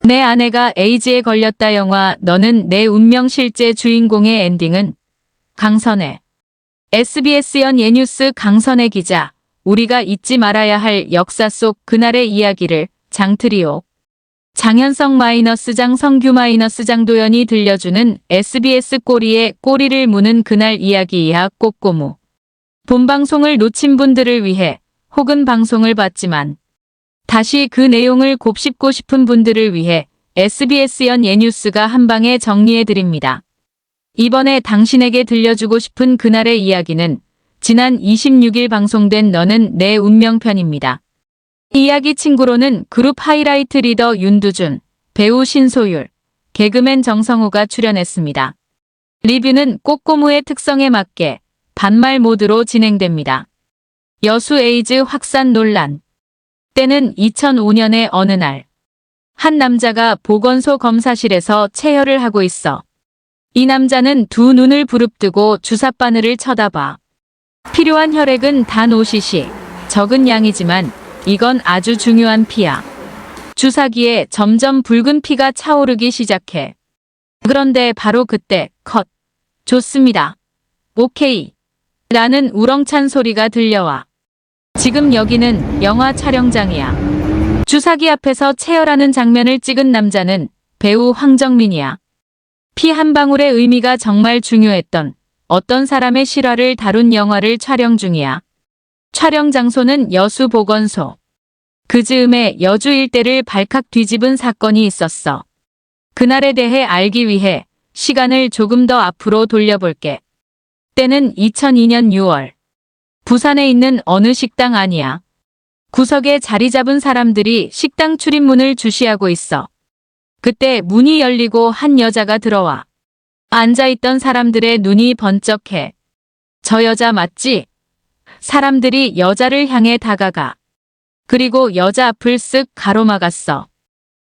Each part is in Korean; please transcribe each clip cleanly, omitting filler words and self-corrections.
내 아내가 에이즈에 걸렸다 영화 너는 내 운명 실제 주인공의 엔딩은 강선혜. SBS 연예뉴스 강선혜 기자. 우리가 잊지 말아야 할 역사 속 그날의 이야기를 장트리오. 장현성 -장 성규 -장도연이 들려주는 SBS 꼬리에 꼬리를 무는 그날 이야기 이하 꼬꼬무. 본방송을 놓친 분들을 위해 혹은 방송을 봤지만 다시 그 내용을 곱씹고 싶은 분들을 위해 SBS 연예뉴스가 한방에 정리해드립니다. 이번에 당신에게 들려주고 싶은 그날의 이야기는 지난 26일 방송된 너는 내 운명 편입니다. 이야기 친구로는 그룹 하이라이트 리더 윤두준, 배우 신소율, 개그맨 정성호가 출연했습니다. 리뷰는 꼬꼬무의 특성에 맞게 반말 모드로 진행됩니다. 여수 에이즈 확산 논란. 때는 2005년의 어느 날. 한 남자가 보건소 검사실에서 체혈을 하고 있어. 이 남자는 두 눈을 부릅뜨고 주사바늘을 쳐다봐. 필요한 혈액은 단 5cc. 적은 양이지만 이건 아주 중요한 피야. 주사기에 점점 붉은 피가 차오르기 시작해. 그런데 바로 그때 컷. 좋습니다. 오케이. 라는 우렁찬 소리가 들려와. 지금 여기는 영화 촬영장이야. 주사기 앞에서 체열하는 장면을 찍은 남자는 배우 황정민이야. 피 한 방울의 의미가 정말 중요했던 어떤 사람의 실화를 다룬 영화를 촬영 중이야. 촬영 장소는 여수 보건소. 그 즈음에 여주 일대를 발칵 뒤집은 사건이 있었어. 그날에 대해 알기 위해 시간을 조금 더 앞으로 돌려볼게. 때는 2002년 6월. 부산에 있는 어느 식당 안이야. 구석에 자리 잡은 사람들이 식당 출입문을 주시하고 있어. 그때 문이 열리고 한 여자가 들어와. 앉아있던 사람들의 눈이 번쩍해. 저 여자 맞지? 사람들이 여자를 향해 다가가. 그리고 여자 앞을 쓱 가로막았어.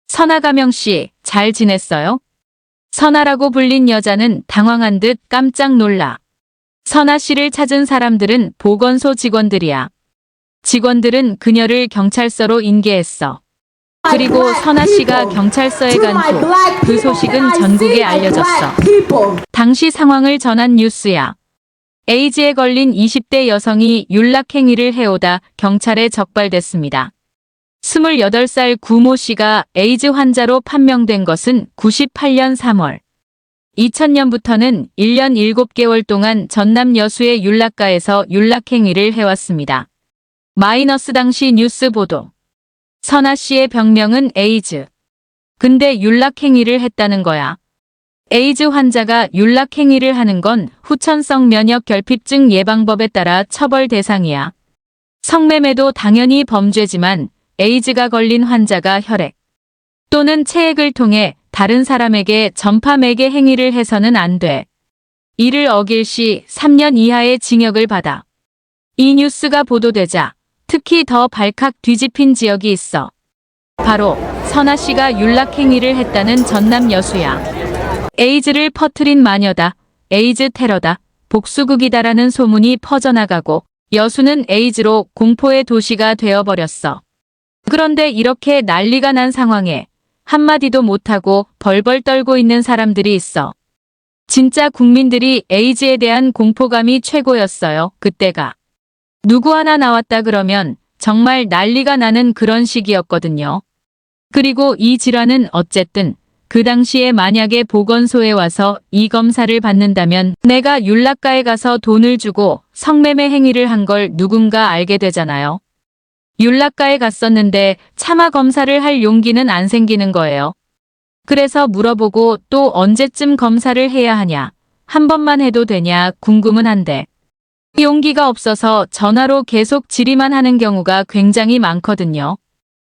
선아가명 씨, 잘 지냈어요? 선아라고 불린 여자는 당황한 듯 깜짝 놀라. 선아 씨를 찾은 사람들은 보건소 직원들이야. 직원들은 그녀를 경찰서로 인계했어. 그리고 선아 씨가 경찰서에 간 후 그 소식은 전국에 알려졌어. 당시 상황을 전한 뉴스야. 에이즈에 걸린 20대 여성이 윤락행위를 해오다 경찰에 적발됐습니다. 28살 구모 씨가 에이즈 환자로 판명된 것은 98년 3월. 2000년부터는 1년 7개월 동안 전남 여수의 윤락가에서 윤락행위를 해왔습니다. 마이너스 당시 뉴스 보도. 선아 씨의 병명은 에이즈. 근데 윤락행위를 했다는 거야. 에이즈 환자가 윤락행위를 하는 건 후천성 면역 결핍증 예방법에 따라 처벌 대상이야. 성매매도 당연히 범죄지만 에이즈가 걸린 환자가 혈액 또는 체액을 통해 다른 사람에게 전파 매개 행위를 해서는 안 돼. 이를 어길 시 3년 이하의 징역을 받아. 이 뉴스가 보도되자 특히 더 발칵 뒤집힌 지역이 있어. 바로 선아 씨가 윤락행위를 했다는 전남 여수야. 에이즈를 퍼뜨린 마녀다. 에이즈 테러다. 복수극이다라는 소문이 퍼져나가고 여수는 에이즈로 공포의 도시가 되어버렸어. 그런데 이렇게 난리가 난 상황에 한마디도 못하고 벌벌 떨고 있는 사람들이 있어. 진짜 국민들이 에이즈에 대한 공포감이 최고였어요. 그때가. 누구 하나 나왔다 그러면 정말 난리가 나는 그런 시기였거든요. 그리고 이 질환은 어쨌든 그 당시에 만약에 보건소에 와서 이 검사를 받는다면 내가 윤락가에 가서 돈을 주고 성매매 행위를 한 걸 누군가 알게 되잖아요. 윤락가에 갔었는데 차마 검사를 할 용기는 안 생기는 거예요. 그래서 물어보고 또 언제쯤 검사를 해야 하냐, 한 번만 해도 되냐 궁금은 한데 용기가 없어서 전화로 계속 질의만 하는 경우가 굉장히 많거든요.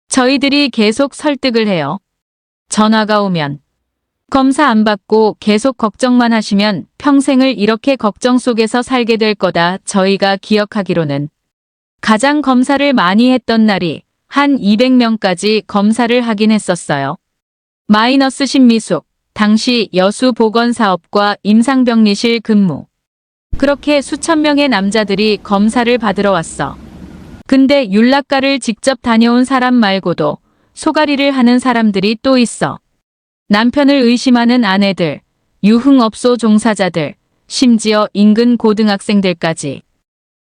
저희들이 계속 설득을 해요. 전화가 오면 검사 안 받고 계속 걱정만 하시면 평생을 이렇게 걱정 속에서 살게 될 거다. 저희가 기억하기로는 가장 검사를 많이 했던 날이 한 200명까지 검사를 하긴 했었어요. 마이너스 신미숙, 당시 여수보건사업과 임상병리실 근무. 그렇게 수천 명의 남자들이 검사를 받으러 왔어. 근데 윤락가를 직접 다녀온 사람 말고도 소가리를 하는 사람들이 또 있어. 남편을 의심하는 아내들, 유흥업소 종사자들, 심지어 인근 고등학생들까지.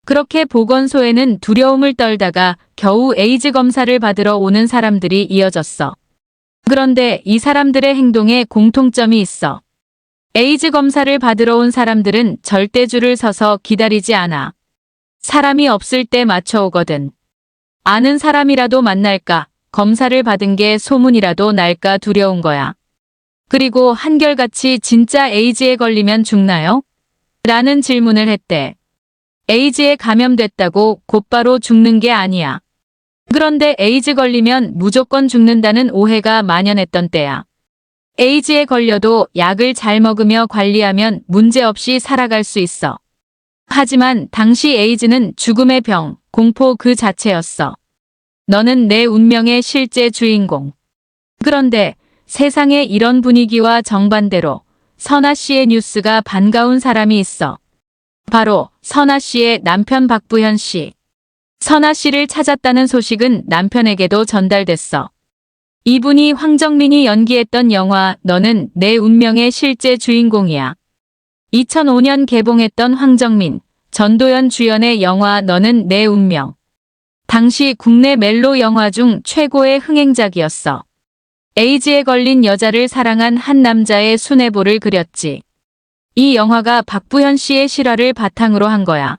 그렇게 보건소에는 두려움을 떨다가 겨우 에이즈 검사를 받으러 오는 사람들이 이어졌어. 그런데 이 사람들의 행동에 공통점이 있어. 에이즈 검사를 받으러 온 사람들은 절대 줄을 서서 기다리지 않아. 사람이 없을 때 맞춰오거든. 아는 사람이라도 만날까, 검사를 받은 게 소문이라도 날까 두려운 거야. 그리고 한결같이 진짜 에이즈에 걸리면 죽나요? 라는 질문을 했대. 에이즈에 감염됐다고 곧바로 죽는 게 아니야. 그런데 에이즈 걸리면 무조건 죽는다는 오해가 만연했던 때야. 에이즈에 걸려도 약을 잘 먹으며 관리하면 문제없이 살아갈 수 있어. 하지만 당시 에이즈는 죽음의 병, 공포 그 자체였어. 너는 내 운명의 실제 주인공. 그런데 세상에 이런 분위기와 정반대로 선아 씨의 뉴스가 반가운 사람이 있어. 바로 선아 씨의 남편 박부현 씨. 선아 씨를 찾았다는 소식은 남편에게도 전달됐어. 이분이 황정민이 연기했던 영화 너는 내 운명의 실제 주인공이야. 2005년 개봉했던 황정민, 전도연 주연의 영화 너는 내 운명. 당시 국내 멜로 영화 중 최고의 흥행작이었어. 에이즈에 걸린 여자를 사랑한 한 남자의 순애보를 그렸지. 이 영화가 박부현 씨의 실화를 바탕으로 한 거야.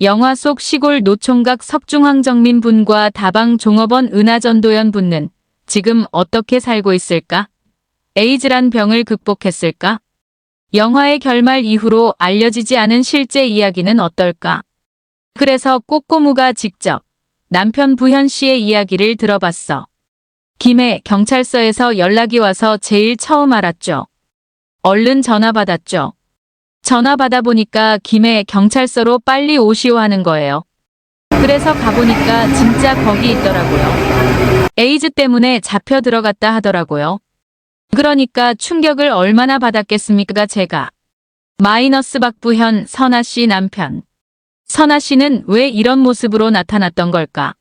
영화 속 시골 노총각 석중황정민 분과 다방 종업원 은하전도연 분은 지금 어떻게 살고 있을까? 에이즈란 병을 극복했을까? 영화의 결말 이후로 알려지지 않은 실제 이야기는 어떨까? 그래서 꼬꼬무가 직접 남편 부현 씨의 이야기를 들어봤어. 김해 경찰서에서 연락이 와서 제일 처음 알았죠. 얼른 전화 받았죠. 전화 받아보니까 김해 경찰서로 빨리 오시오 하는 거예요. 그래서 가보니까 진짜 거기 있더라고요. 에이즈 때문에 잡혀 들어갔다 하더라고요. 그러니까 충격을 얼마나 받았겠습니까 제가. 마이너스 박부현 선아 씨 남편. 선아 씨는 왜 이런 모습으로 나타났던 걸까?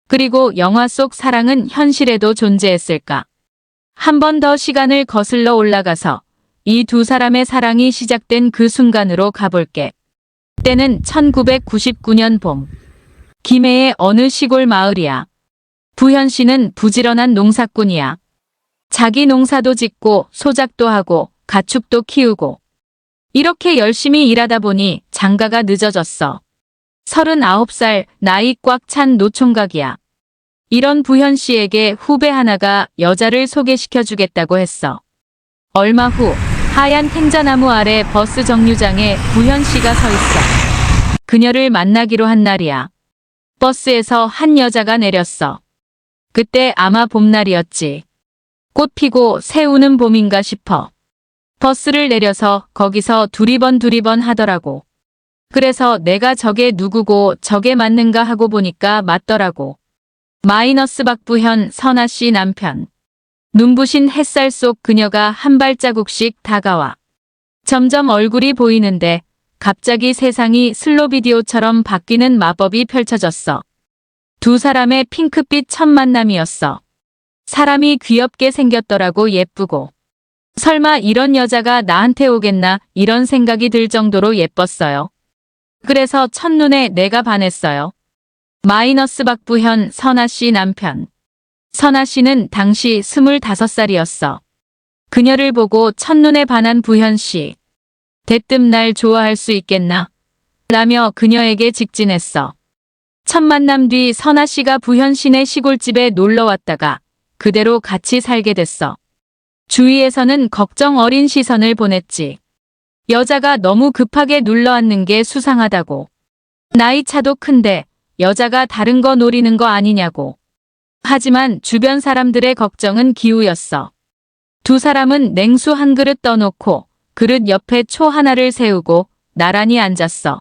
그리고 영화 속 사랑은 현실에도 존재했을까? 한 번 더 시간을 거슬러 올라가서 이 두 사람의 사랑이 시작된 그 순간으로 가볼게. 때는 1999년 봄. 김해의 어느 시골 마을이야. 부현 씨는 부지런한 농사꾼이야. 자기 농사도 짓고 소작도 하고 가축도 키우고. 이렇게 열심히 일하다 보니 장가가 늦어졌어. 39살 나이 꽉 찬 노총각이야. 이런 부현 씨에게 후배 하나가 여자를 소개시켜주겠다고 했어. 얼마 후 하얀 탱자나무 아래 버스 정류장에 부현 씨가 서 있어. 그녀를 만나기로 한 날이야. 버스에서 한 여자가 내렸어. 그때 아마 봄날이었지. 꽃 피고 새 우는 봄인가 싶어. 버스를 내려서 거기서 두리번 하더라고. 그래서 내가 저게 누구고 저게 맞는가 하고 보니까 맞더라고. 마이너스 박부현 선아 씨 남편. 눈부신 햇살 속 그녀가 한 발자국씩 다가와. 점점 얼굴이 보이는데 갑자기 세상이 슬로 비디오처럼 바뀌는 마법이 펼쳐졌어. 두 사람의 핑크빛 첫 만남이었어. 사람이 귀엽게 생겼더라고 예쁘고. 설마 이런 여자가 나한테 오겠나 이런 생각이 들 정도로 예뻤어요. 그래서 첫눈에 내가 반했어요. 마이너스 박부현 선아 씨 남편. 선아 씨는 당시 25살이었어. 그녀를 보고 첫눈에 반한 부현 씨. 대뜸 날 좋아할 수 있겠나? 라며 그녀에게 직진했어. 첫 만남 뒤 선아 씨가 부현 씨네 시골집에 놀러 왔다가 그대로 같이 살게 됐어. 주위에서는 걱정 어린 시선을 보냈지. 여자가 너무 급하게 눌러앉는 게 수상하다고. 나이 차도 큰데 여자가 다른 거 노리는 거 아니냐고. 하지만 주변 사람들의 걱정은 기우였어. 두 사람은 냉수 한 그릇 떠놓고 그릇 옆에 초 하나를 세우고 나란히 앉았어.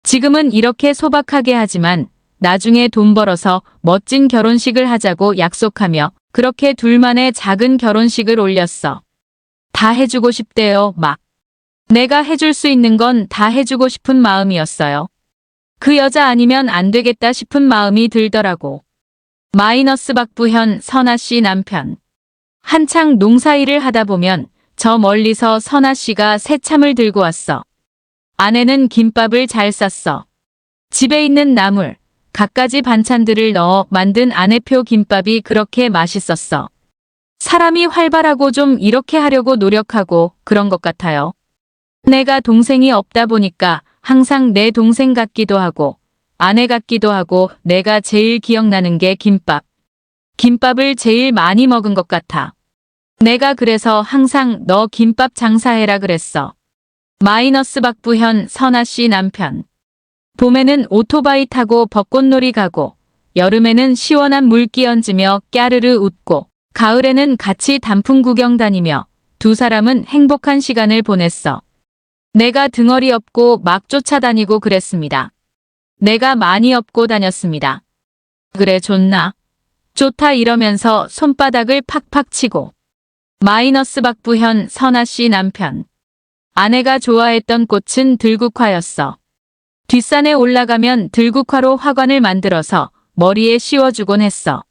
지금은 이렇게 소박하게 하지만 나중에 돈 벌어서 멋진 결혼식을 하자고 약속하며 그렇게 둘만의 작은 결혼식을 올렸어. 다 해주고 싶대요, 막. 내가 해줄 수 있는 건 다 해주고 싶은 마음이었어요. 그 여자 아니면 안 되겠다 싶은 마음이 들더라고. 마이너스 박부현 선아씨 남편. 한창 농사일을 하다 보면 저 멀리서 선아씨가 새참을 들고 왔어. 아내는 김밥을 잘 쌌어. 집에 있는 나물, 갖가지 반찬들을 넣어 만든 아내표 김밥이 그렇게 맛있었어. 사람이 활발하고 좀 이렇게 하려고 노력하고 그런 것 같아요. 내가 동생이 없다 보니까 항상 내 동생 같기도 하고 아내 같기도 하고 내가 제일 기억나는 게 김밥. 김밥을 제일 많이 먹은 것 같아. 내가 그래서 항상 너 김밥 장사해라 그랬어. 마이너스 박부현 선아씨 남편. 봄에는 오토바이 타고 벚꽃놀이 가고 여름에는 시원한 물기 얹으며 까르르 웃고 가을에는 같이 단풍 구경 다니며 두 사람은 행복한 시간을 보냈어. 내가 등어리 업고 막 쫓아다니고 그랬습니다. 내가 많이 업고 다녔습니다. 그래 좋나? 좋다 이러면서 손바닥을 팍팍 치고. 마이너스 박부현 선아씨 남편. 아내가 좋아했던 꽃은 들국화였어. 뒷산에 올라가면 들국화로 화관을 만들어서 머리에 씌워주곤 했어.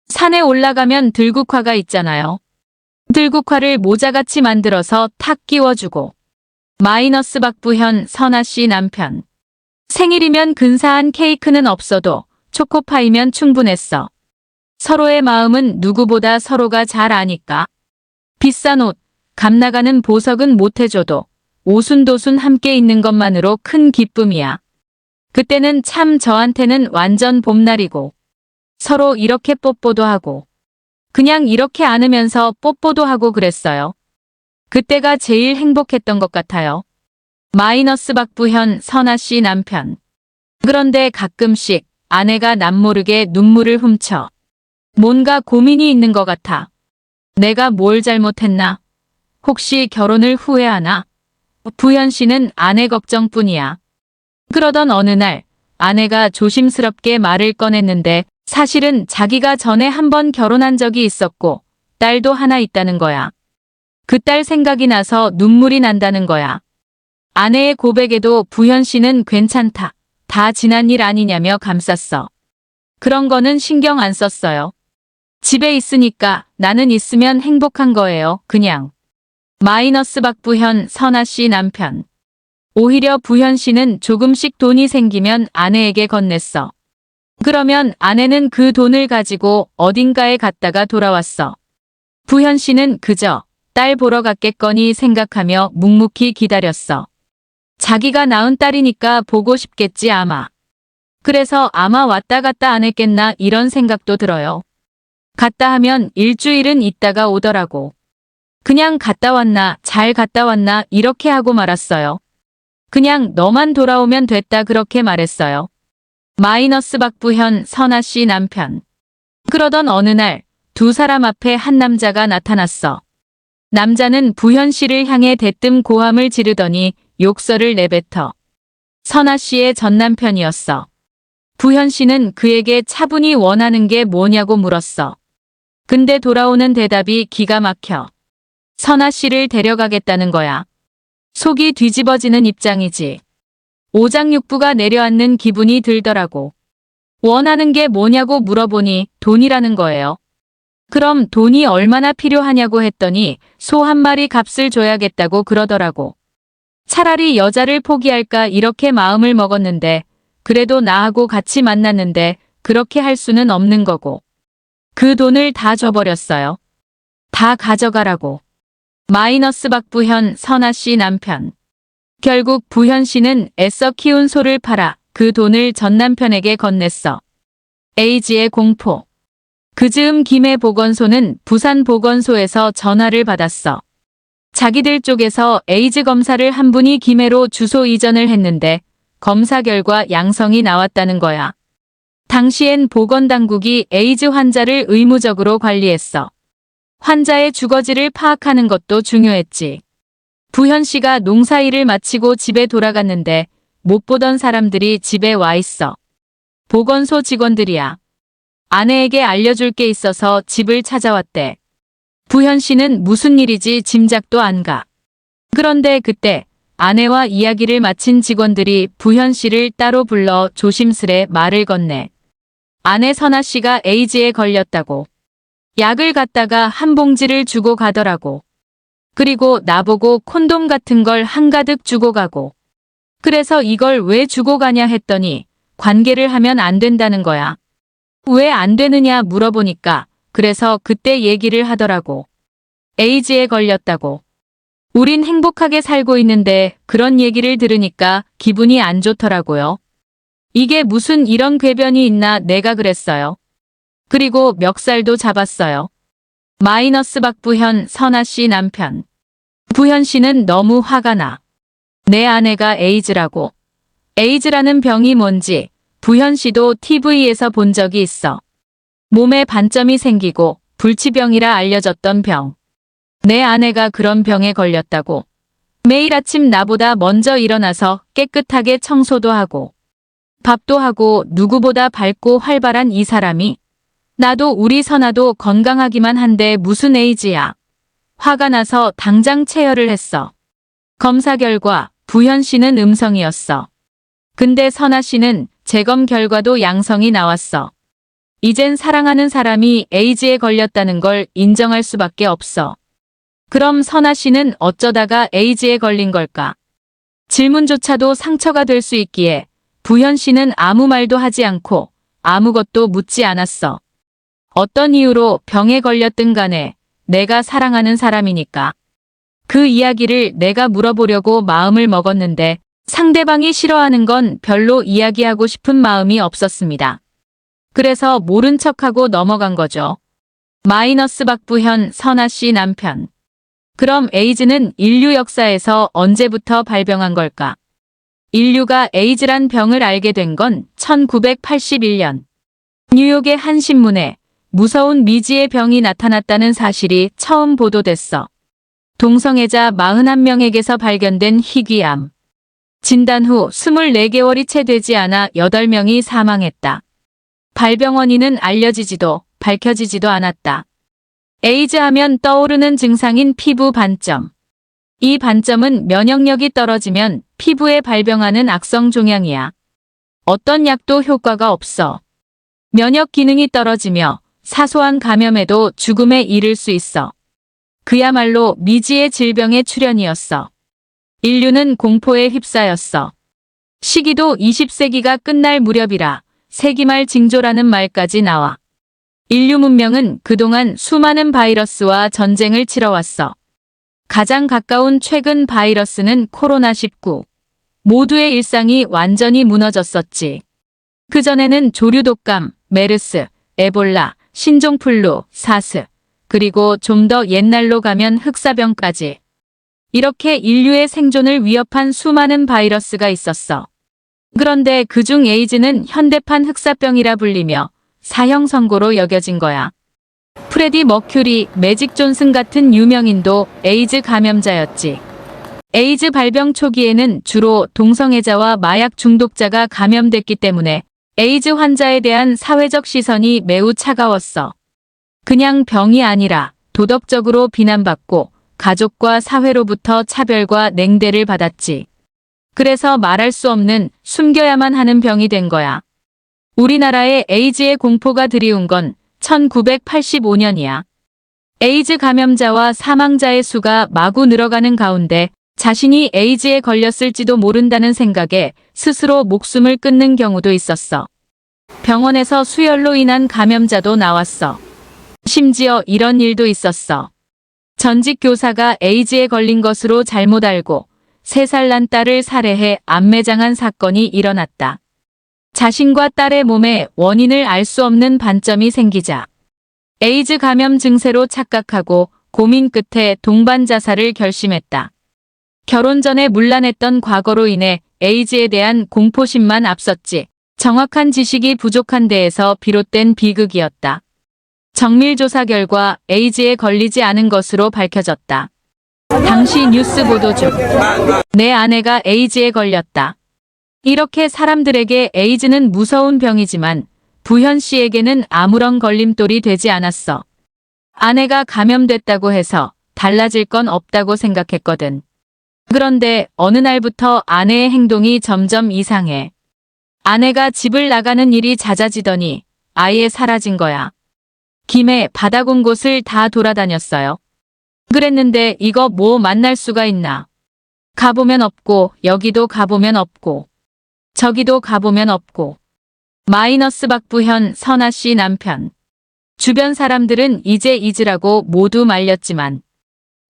산에 올라가면 들국화가 있잖아요. 들국화를 모자같이 만들어서 탁 끼워주고. 마이너스 박부현 선아씨 남편. 생일이면 근사한 케이크는 없어도 초코파이면 충분했어. 서로의 마음은 누구보다 서로가 잘 아니까. 비싼 옷, 값 나가는 보석은 못해줘도 오순도순 함께 있는 것만으로 큰 기쁨이야. 그때는 참 저한테는 완전 봄날이고 서로 이렇게 뽀뽀도 하고 그냥 이렇게 안으면서 뽀뽀도 하고 그랬어요. 그때가 제일 행복했던 것 같아요. 마이너스 박부현 선아씨 남편. 그런데 가끔씩 아내가 남모르게 눈물을 훔쳐. 뭔가 고민이 있는 것 같아. 내가 뭘 잘못했나? 혹시 결혼을 후회하나? 부현 씨는 아내 걱정뿐이야. 그러던 어느 날 아내가 조심스럽게 말을 꺼냈는데 사실은 자기가 전에 한 번 결혼한 적이 있었고 딸도 하나 있다는 거야. 그 딸 생각이 나서 눈물이 난다는 거야. 아내의 고백에도 부현 씨는 괜찮다. 다 지난 일 아니냐며 감쌌어. 그런 거는 신경 안 썼어요. 집에 있으니까 나는 있으면 행복한 거예요. 그냥. 마이너스 박부현 선아씨 남편. 오히려 부현 씨는 조금씩 돈이 생기면 아내에게 건넸어. 그러면 아내는 그 돈을 가지고 어딘가에 갔다가 돌아왔어. 부현 씨는 그저 딸 보러 갔겠거니 생각하며 묵묵히 기다렸어. 자기가 낳은 딸이니까 보고 싶겠지 아마. 그래서 아마 왔다 갔다 안 했겠나 이런 생각도 들어요. 갔다 하면 일주일은 있다가 오더라고. 그냥 갔다 왔나 잘 갔다 왔나 이렇게 하고 말았어요. 그냥 너만 돌아오면 됐다 그렇게 말했어요. 마이너스 박부현 선아씨 남편. 그러던 어느 날 두 사람 앞에 한 남자가 나타났어. 남자는 부현 씨를 향해 대뜸 고함을 지르더니 욕설을 내뱉어. 선아씨의 전남편이었어. 부현 씨는 그에게 차분히 원하는 게 뭐냐고 물었어. 근데 돌아오는 대답이 기가 막혀. 선아씨를 데려가겠다는 거야. 속이 뒤집어지는 입장이지. 오장육부가 내려앉는 기분이 들더라고. 원하는 게 뭐냐고 물어보니 돈이라는 거예요. 그럼 돈이 얼마나 필요하냐고 했더니 소 한 마리 값을 줘야겠다고 그러더라고. 차라리 여자를 포기할까 이렇게 마음을 먹었는데 그래도 나하고 같이 만났는데 그렇게 할 수는 없는 거고. 그 돈을 다 줘버렸어요. 다 가져가라고. 마이너스 박부현 선아씨 남편. 결국 부현 씨는 애써 키운 소를 팔아 그 돈을 전 남편에게 건넸어. 에이즈의 공포. 그 즈음 김해 보건소는 부산 보건소에서 전화를 받았어. 자기들 쪽에서 에이즈 검사를 한 분이 김해로 주소 이전을 했는데 검사 결과 양성이 나왔다는 거야. 당시엔 보건당국이 에이즈 환자를 의무적으로 관리했어. 환자의 주거지를 파악하는 것도 중요했지. 부현 씨가 농사일을 마치고 집에 돌아갔는데 못 보던 사람들이 집에 와 있어. 보건소 직원들이야. 아내에게 알려줄 게 있어서 집을 찾아왔대. 부현 씨는 무슨 일이지 짐작도 안 가. 그런데 그때 아내와 이야기를 마친 직원들이 부현 씨를 따로 불러 조심스레 말을 건네. 아내 선아 씨가 에이즈에 걸렸다고. 약을 갖다가 한 봉지를 주고 가더라고. 그리고 나보고 콘돔 같은 걸 한가득 주고 가고. 그래서 이걸 왜 주고 가냐 했더니 관계를 하면 안 된다는 거야. 왜 안 되느냐 물어보니까 그래서 그때 얘기를 하더라고. 에이즈에 걸렸다고. 우린 행복하게 살고 있는데 그런 얘기를 들으니까 기분이 안 좋더라고요. 이게 무슨 이런 궤변이 있나 내가 그랬어요. 그리고 멱살도 잡았어요. 마이너스 박부현 선아 씨 남편. 부현 씨는 너무 화가 나. 내 아내가 에이즈라고. 에이즈라는 병이 뭔지 부현 씨도 TV에서 본 적이 있어. 몸에 반점이 생기고 불치병이라 알려졌던 병. 내 아내가 그런 병에 걸렸다고. 매일 아침 나보다 먼저 일어나서 깨끗하게 청소도 하고 밥도 하고 누구보다 밝고 활발한 이 사람이 나도 우리 선아도 건강하기만 한데 무슨 에이즈야. 화가 나서 당장 체열을 했어. 검사 결과 부현 씨는 음성이었어. 근데 선아 씨는 재검 결과도 양성이 나왔어. 이젠 사랑하는 사람이 에이즈에 걸렸다는 걸 인정할 수밖에 없어. 그럼 선아 씨는 어쩌다가 에이즈에 걸린 걸까? 질문조차도 상처가 될 수 있기에 부현 씨는 아무 말도 하지 않고 아무것도 묻지 않았어. 어떤 이유로 병에 걸렸든 간에 내가 사랑하는 사람이니까. 그 이야기를 내가 물어보려고 마음을 먹었는데 상대방이 싫어하는 건 별로 이야기하고 싶은 마음이 없었습니다. 그래서 모른 척하고 넘어간 거죠. 마이너스 박부현 선아 씨 남편. 그럼 에이즈는 인류 역사에서 언제부터 발병한 걸까? 인류가 에이즈란 병을 알게 된 건 1981년. 뉴욕의 한 신문에 무서운 미지의 병이 나타났다는 사실이 처음 보도됐어. 동성애자 41명에게서 발견된 희귀암. 진단 후 24개월이 채 되지 않아 8명이 사망했다. 발병 원인은 알려지지도 밝혀지지도 않았다. 에이즈 하면 떠오르는 증상인 피부 반점. 이 반점은 면역력이 떨어지면 피부에 발병하는 악성 종양이야. 어떤 약도 효과가 없어. 면역 기능이 떨어지며 사소한 감염에도 죽음에 이를 수 있어. 그야말로 미지의 질병의 출현이었어. 인류는 공포에 휩싸였어. 시기도 20세기가 끝날 무렵이라 세기말 징조라는 말까지 나와. 인류 문명은 그동안 수많은 바이러스와 전쟁을 치러왔어. 가장 가까운 최근 바이러스는 코로나19. 모두의 일상이 완전히 무너졌었지. 그전에는 조류독감, 메르스, 에볼라, 신종플루, 사스, 그리고 좀 더 옛날로 가면 흑사병까지. 이렇게 인류의 생존을 위협한 수많은 바이러스가 있었어. 그런데 그중 에이즈는 현대판 흑사병이라 불리며 사형 선고로 여겨진 거야. 프레디 머큐리, 매직 존슨 같은 유명인도 에이즈 감염자였지. 에이즈 발병 초기에는 주로 동성애자와 마약 중독자가 감염됐기 때문에 에이즈 환자에 대한 사회적 시선이 매우 차가웠어. 그냥 병이 아니라 도덕적으로 비난받고 가족과 사회로부터 차별과 냉대를 받았지. 그래서 말할 수 없는 숨겨야만 하는 병이 된 거야. 우리나라에 에이즈의 공포가 드리운 건 1985년이야. 에이즈 감염자와 사망자의 수가 마구 늘어가는 가운데 자신이 에이즈에 걸렸을지도 모른다는 생각에 스스로 목숨을 끊는 경우도 있었어. 병원에서 수혈로 인한 감염자도 나왔어. 심지어 이런 일도 있었어. 전직 교사가 에이즈에 걸린 것으로 잘못 알고 3살 난 딸을 살해해 암매장한 사건이 일어났다. 자신과 딸의 몸에 원인을 알 수 없는 반점이 생기자 에이즈 감염 증세로 착각하고 고민 끝에 동반 자살을 결심했다. 결혼 전에 문란했던 과거로 인해 에이즈에 대한 공포심만 앞섰지 정확한 지식이 부족한 데에서 비롯된 비극이었다. 정밀 조사 결과 에이즈에 걸리지 않은 것으로 밝혀졌다. 당시 뉴스 보도 중 내 아내가 에이즈에 걸렸다. 이렇게 사람들에게 에이즈는 무서운 병이지만 부현 씨에게는 아무런 걸림돌이 되지 않았어. 아내가 감염됐다고 해서 달라질 건 없다고 생각했거든. 그런데 어느 날부터 아내의 행동이 점점 이상해. 아내가 집을 나가는 일이 잦아지더니 아예 사라진 거야. 김에 바다 온 곳을 다 돌아다녔어요. 그랬는데 이거 뭐 만날 수가 있나. 가보면 없고 여기도 가보면 없고 저기도 가보면 없고. 마이너스 박부현 선아씨 남편. 주변 사람들은 이제 잊으라고 모두 말렸지만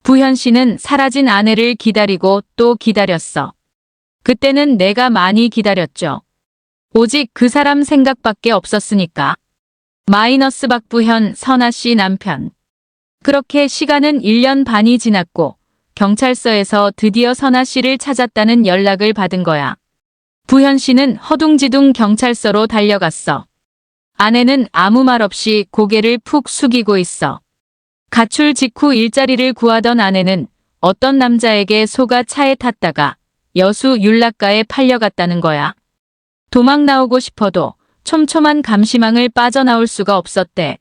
부현씨는 사라진 아내를 기다리고 또 기다렸어. 그때는 내가 많이 기다렸죠. 오직 그 사람 생각밖에 없었으니까. 마이너스 박부현 선아씨 남편. 그렇게 시간은 1년 반이 지났고 경찰서에서 드디어 선아씨를 찾았다는 연락을 받은 거야. 부현씨는 허둥지둥 경찰서로 달려갔어. 아내는 아무 말 없이 고개를 푹 숙이고 있어. 가출 직후 일자리를 구하던 아내는 어떤 남자에게 속아 차에 탔다가 여수 윤락가에 팔려갔다는 거야. 도망 나오고 싶어도 촘촘한 감시망을 빠져나올 수가 없었대.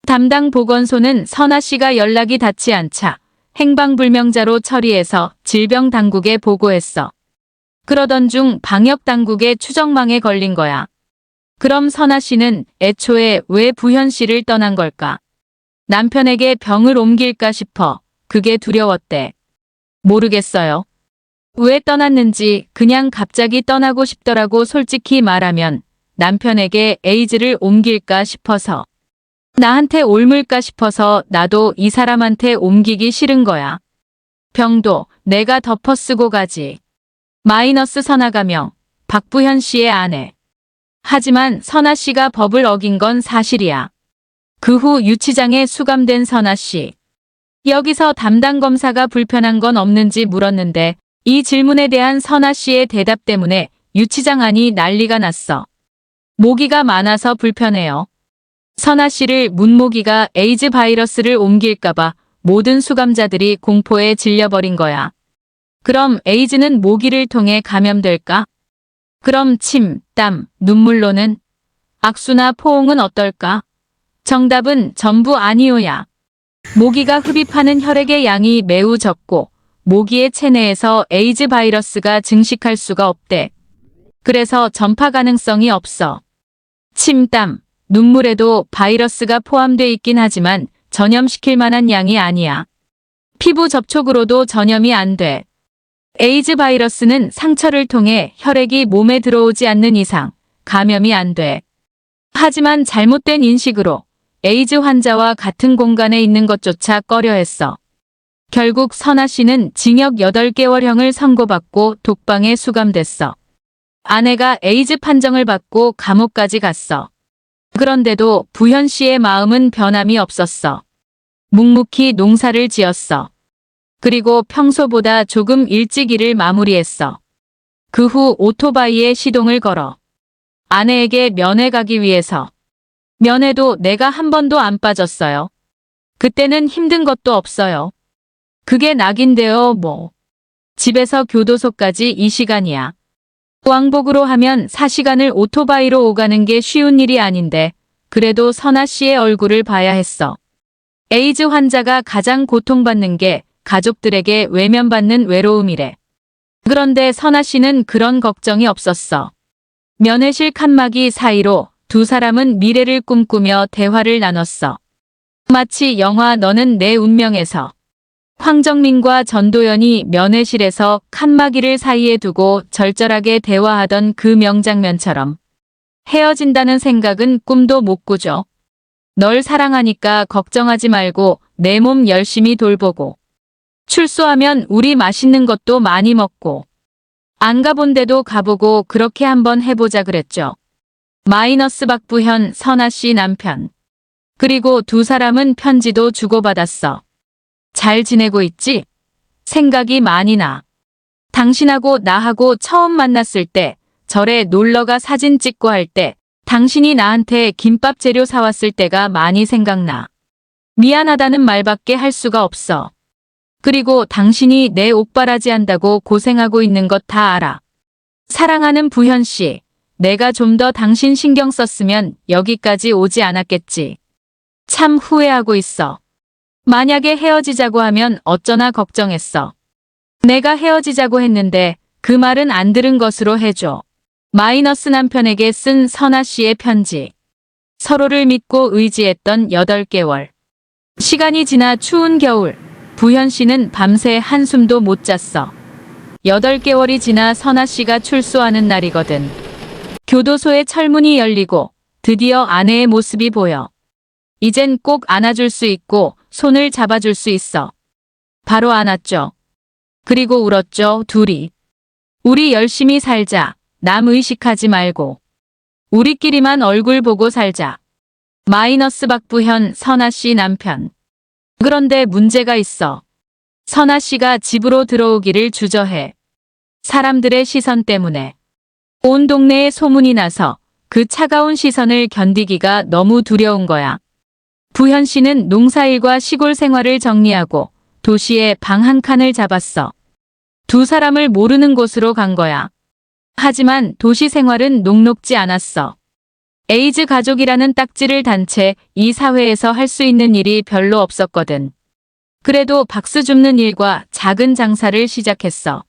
담당 보건소는 선아씨가 연락이 닿지 않자 행방불명자로 처리해서 질병당국에 보고했어. 그러던 중 방역당국의 추적망에 걸린 거야. 그럼 선아씨는 애초에 왜 부현씨를 떠난 걸까? 남편에게 병을 옮길까 싶어 그게 두려웠대. 모르겠어요. 왜 떠났는지 그냥 갑자기 떠나고 싶더라고. 솔직히 말하면 남편에게 에이즈를 옮길까 싶어서. 나한테 옮을까 싶어서 나도 이 사람한테 옮기기 싫은 거야. 병도 내가 덮어쓰고 가지. 마이너스 선아가명, 박부현 씨의 아내. 하지만 선아 씨가 법을 어긴 건 사실이야. 그 후 유치장에 수감된 선아 씨. 여기서 담당 검사가 불편한 건 없는지 물었는데 이 질문에 대한 선아 씨의 대답 때문에 유치장 안이 난리가 났어. 모기가 많아서 불편해요. 선아 씨를 문모기가 에이즈 바이러스를 옮길까봐 모든 수감자들이 공포에 질려버린 거야. 그럼 에이즈는 모기를 통해 감염될까? 그럼 침, 땀, 눈물로는? 악수나 포옹은 어떨까? 정답은 전부 아니오야. 모기가 흡입하는 혈액의 양이 매우 적고 모기의 체내에서 에이즈 바이러스가 증식할 수가 없대. 그래서 전파 가능성이 없어. 침, 땀, 눈물에도 바이러스가 포함돼 있긴 하지만 전염시킬 만한 양이 아니야. 피부 접촉으로도 전염이 안 돼. 에이즈 바이러스는 상처를 통해 혈액이 몸에 들어오지 않는 이상 감염이 안 돼. 하지만 잘못된 인식으로 에이즈 환자와 같은 공간에 있는 것조차 꺼려했어. 결국 선아 씨는 징역 8개월형을 선고받고 독방에 수감됐어. 아내가 에이즈 판정을 받고 감옥까지 갔어. 그런데도 부현 씨의 마음은 변함이 없었어. 묵묵히 농사를 지었어. 그리고 평소보다 조금 일찍 일을 마무리했어. 그 후 오토바이에 시동을 걸어. 아내에게 면회 가기 위해서. 면회도 내가 한 번도 안 빠졌어요. 그때는 힘든 것도 없어요. 그게 낙인데요, 뭐. 집에서 교도소까지 2시간이야. 왕복으로 하면 4시간을 오토바이로 오가는 게 쉬운 일이 아닌데 그래도 선아 씨의 얼굴을 봐야 했어. 에이즈 환자가 가장 고통받는 게 가족들에게 외면받는 외로움이래. 그런데 선아 씨는 그런 걱정이 없었어. 면회실 칸막이 사이로 두 사람은 미래를 꿈꾸며 대화를 나눴어. 마치 영화 너는 내 운명에서 황정민과 전도연이 면회실에서 칸막이를 사이에 두고 절절하게 대화하던 그 명장면처럼 헤어진다는 생각은 꿈도 못 꾸죠. 널 사랑하니까 걱정하지 말고 내 몸 열심히 돌보고 출소하면 우리 맛있는 것도 많이 먹고 안 가본 데도 가보고 그렇게 한번 해보자 그랬죠. 마이너스 박부현 선아 씨 남편. 그리고 두 사람은 편지도 주고받았어. 잘 지내고 있지? 생각이 많이 나. 당신하고 나하고 처음 만났을 때 절에 놀러가 사진 찍고 할 때 당신이 나한테 김밥 재료 사왔을 때가 많이 생각나. 미안하다는 말밖에 할 수가 없어. 그리고 당신이 내 옥바라지 한다고 고생하고 있는 것 다 알아. 사랑하는 부현 씨, 내가 좀 더 당신 신경 썼으면 여기까지 오지 않았겠지. 참 후회하고 있어. 만약에 헤어지자고 하면 어쩌나 걱정했어. 내가 헤어지자고 했는데 그 말은 안 들은 것으로 해줘. 마이너스 남편에게 쓴 선아 씨의 편지. 서로를 믿고 의지했던 8개월. 시간이 지나 추운 겨울, 부현 씨는 밤새 한숨도 못 잤어. 8개월이 지나 선아 씨가 출소하는 날이거든. 교도소의 철문이 열리고 드디어 아내의 모습이 보여. 이젠 꼭 안아줄 수 있고 손을 잡아줄 수 있어. 바로 안았죠. 그리고 울었죠, 둘이. 우리 열심히 살자. 남 의식하지 말고. 우리끼리만 얼굴 보고 살자. 마이너스 박부현, 선아 씨 남편. 그런데 문제가 있어. 선아 씨가 집으로 들어오기를 주저해. 사람들의 시선 때문에. 온 동네에 소문이 나서 그 차가운 시선을 견디기가 너무 두려운 거야. 부현 씨는 농사일과 시골 생활을 정리하고 도시에 방 한 칸을 잡았어. 두 사람을 모르는 곳으로 간 거야. 하지만 도시 생활은 녹록지 않았어. 에이즈 가족이라는 딱지를 단 채 이 사회에서 할 수 있는 일이 별로 없었거든. 그래도 박수 줍는 일과 작은 장사를 시작했어.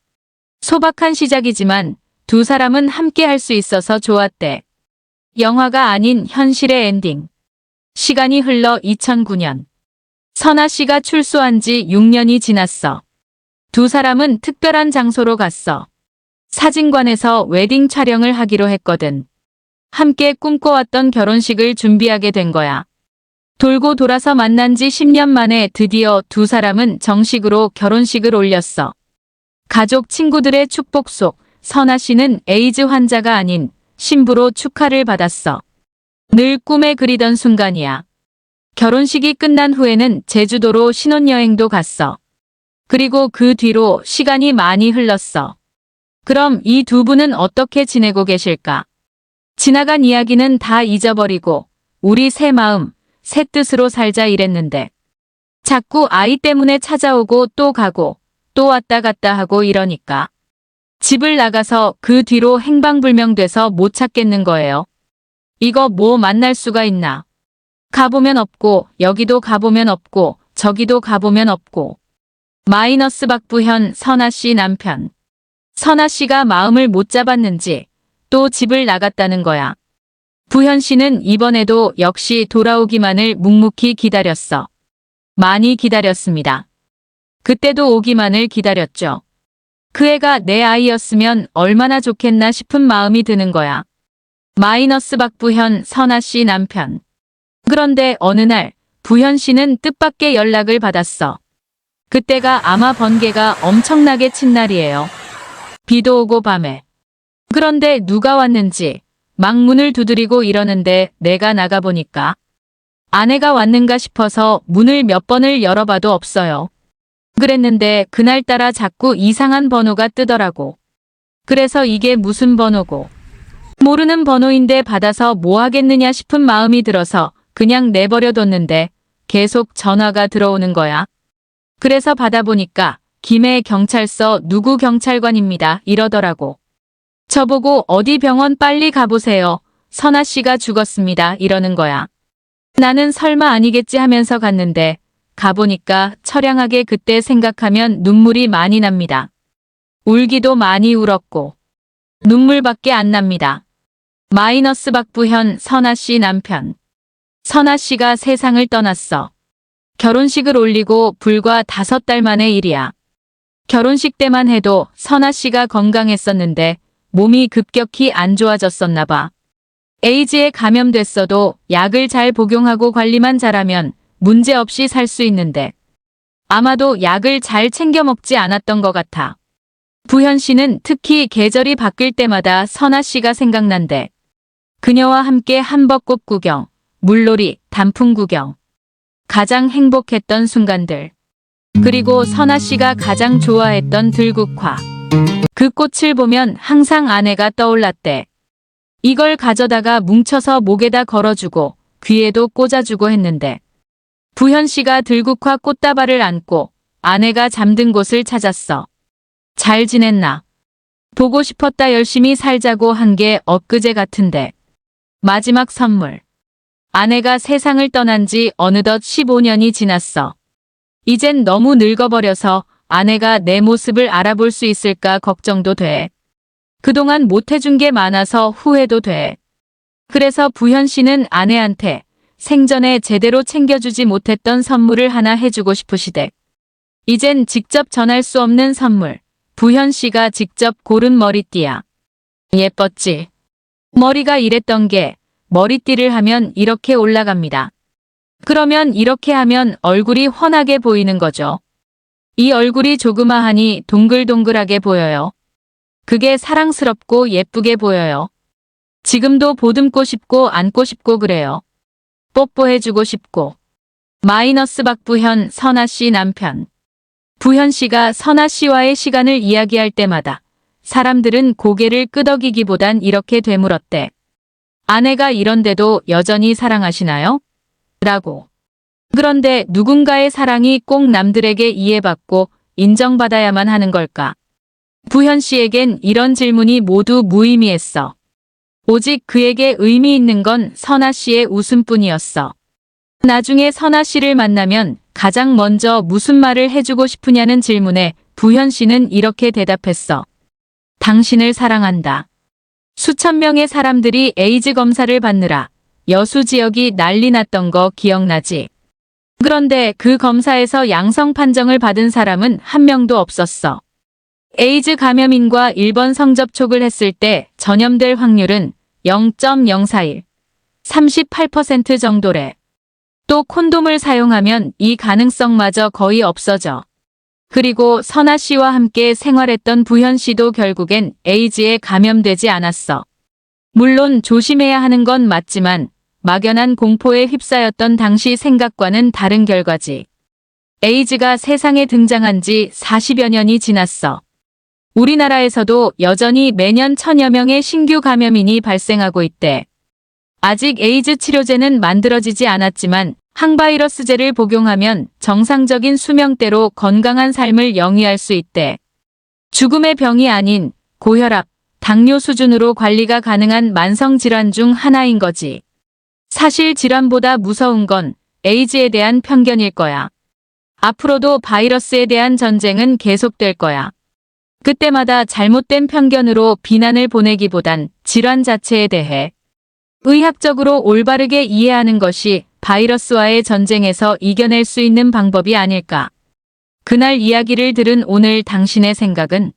소박한 시작이지만 두 사람은 함께 할 수 있어서 좋았대. 영화가 아닌 현실의 엔딩. 시간이 흘러 2009년. 선아 씨가 출소한 지 6년이 지났어. 두 사람은 특별한 장소로 갔어. 사진관에서 웨딩 촬영을 하기로 했거든. 함께 꿈꿔왔던 결혼식을 준비하게 된 거야. 돌고 돌아서 만난 지 10년 만에 드디어 두 사람은 정식으로 결혼식을 올렸어. 가족 친구들의 축복 속 선아 씨는 에이즈 환자가 아닌 신부로 축하를 받았어. 늘 꿈에 그리던 순간이야. 결혼식이 끝난 후에는 제주도로 신혼여행도 갔어. 그리고 그 뒤로 시간이 많이 흘렀어. 그럼 이 두 분은 어떻게 지내고 계실까? 지나간 이야기는 다 잊어버리고 우리 새 마음, 새 뜻으로 살자 이랬는데 자꾸 아이 때문에 찾아오고 또 가고 또 왔다 갔다 하고 이러니까 집을 나가서 그 뒤로 행방불명돼서 못 찾겠는 거예요. 이거 뭐 만날 수가 있나? 가보면 없고 여기도 가보면 없고 저기도 가보면 없고. 마이너스 박부현, 선아 씨 남편. 선아 씨가 마음을 못 잡았는지 또 집을 나갔다는 거야. 부현 씨는 이번에도 역시 돌아오기만을 묵묵히 기다렸어. 많이 기다렸습니다. 그때도 오기만을 기다렸죠. 그 애가 내 아이였으면 얼마나 좋겠나 싶은 마음이 드는 거야. 마이너스 박부현, 선아 씨 남편. 그런데 어느 날 부현 씨는 뜻밖의 연락을 받았어. 그때가 아마 번개가 엄청나게 친 날이에요. 비도 오고 밤에. 그런데 누가 왔는지 막 문을 두드리고 이러는데 내가 나가보니까 아내가 왔는가 싶어서 문을 몇 번을 열어봐도 없어요. 그랬는데 그날따라 자꾸 이상한 번호가 뜨더라고. 그래서 이게 무슨 번호고. 모르는 번호인데 받아서 뭐 하겠느냐 싶은 마음이 들어서 그냥 내버려뒀는데 계속 전화가 들어오는 거야. 그래서 받아보니까 김해 경찰서 누구 경찰관입니다 이러더라고. 저보고 어디 병원 빨리 가보세요. 선아 씨가 죽었습니다 이러는 거야. 나는 설마 아니겠지 하면서 갔는데 가보니까 처량하게 그때 생각하면 눈물이 많이 납니다. 울기도 많이 울었고 눈물밖에 안 납니다. 마이너스 박부현, 선아 씨 남편. 선아 씨가 세상을 떠났어. 결혼식을 올리고 불과 5달 만의 일이야. 결혼식 때만 해도 선아 씨가 건강했었는데 몸이 급격히 안 좋아졌었나 봐. 에이즈에 감염됐어도 약을 잘 복용하고 관리만 잘하면 문제없이 살 수 있는데 아마도 약을 잘 챙겨 먹지 않았던 것 같아. 부현 씨는 특히 계절이 바뀔 때마다 선아 씨가 생각난대. 그녀와 함께 한벚꽃 구경, 물놀이, 단풍 구경. 가장 행복했던 순간들. 그리고 선아 씨가 가장 좋아했던 들국화. 그 꽃을 보면 항상 아내가 떠올랐대. 이걸 가져다가 뭉쳐서 목에다 걸어주고 귀에도 꽂아주고 했는데 부현 씨가 들국화 꽃다발을 안고 아내가 잠든 곳을 찾았어. 잘 지냈나? 보고 싶었다 열심히 살자고 한 게 엊그제 같은데. 마지막 선물. 아내가 세상을 떠난 지 어느덧 15년이 지났어. 이젠 너무 늙어버려서 아내가 내 모습을 알아볼 수 있을까 걱정도 돼. 그동안 못해준 게 많아서 후회도 돼. 그래서 부현 씨는 아내한테 생전에 제대로 챙겨주지 못했던 선물을 하나 해주고 싶으시대. 이젠 직접 전할 수 없는 선물. 부현 씨가 직접 고른 머리띠야. 예뻤지. 머리가 이랬던 게 머리띠를 하면 이렇게 올라갑니다. 그러면 이렇게 하면 얼굴이 훤하게 보이는 거죠. 이 얼굴이 조그마하니 동글동글하게 보여요. 그게 사랑스럽고 예쁘게 보여요. 지금도 보듬고 싶고 안고 싶고 그래요. 뽀뽀해주고 싶고. 마이너스 박부현, 선아 씨 남편. 부현 씨가 선아 씨와의 시간을 이야기할 때마다 사람들은 고개를 끄덕이기보단 이렇게 되물었대. 아내가 이런데도 여전히 사랑하시나요? 라고. 그런데 누군가의 사랑이 꼭 남들에게 이해받고 인정받아야만 하는 걸까? 부현 씨에겐 이런 질문이 모두 무의미했어. 오직 그에게 의미 있는 건 선아 씨의 웃음뿐이었어. 나중에 선아 씨를 만나면 가장 먼저 무슨 말을 해주고 싶으냐는 질문에 부현 씨는 이렇게 대답했어. 당신을 사랑한다. 수천 명의 사람들이 에이즈 검사를 받느라 여수 지역이 난리 났던 거 기억나지? 그런데 그 검사에서 양성 판정을 받은 사람은 한 명도 없었어. 에이즈 감염인과 1번 성접촉을 했을 때 전염될 확률은 0.041, 38% 정도래. 또 콘돔을 사용하면 이 가능성마저 거의 없어져. 그리고 선아 씨와 함께 생활했던 부현 씨도 결국엔 에이즈에 감염되지 않았어. 물론 조심해야 하는 건 맞지만 막연한 공포에 휩싸였던 당시 생각과는 다른 결과지. 에이즈가 세상에 등장한 지 40여 년이 지났어. 우리나라에서도 여전히 매년 1000여 명의 신규 감염인이 발생하고 있대. 아직 에이즈 치료제는 만들어지지 않았지만 항바이러스제를 복용하면 정상적인 수명대로 건강한 삶을 영위할 수 있대. 죽음의 병이 아닌 고혈압, 당뇨 수준으로 관리가 가능한 만성질환 중 하나인 거지. 사실 질환보다 무서운 건 에이즈에 대한 편견일 거야. 앞으로도 바이러스에 대한 전쟁은 계속될 거야. 그때마다 잘못된 편견으로 비난을 보내기보단 질환 자체에 대해 의학적으로 올바르게 이해하는 것이 바이러스와의 전쟁에서 이겨낼 수 있는 방법이 아닐까. 그날 이야기를 들은 오늘 당신의 생각은?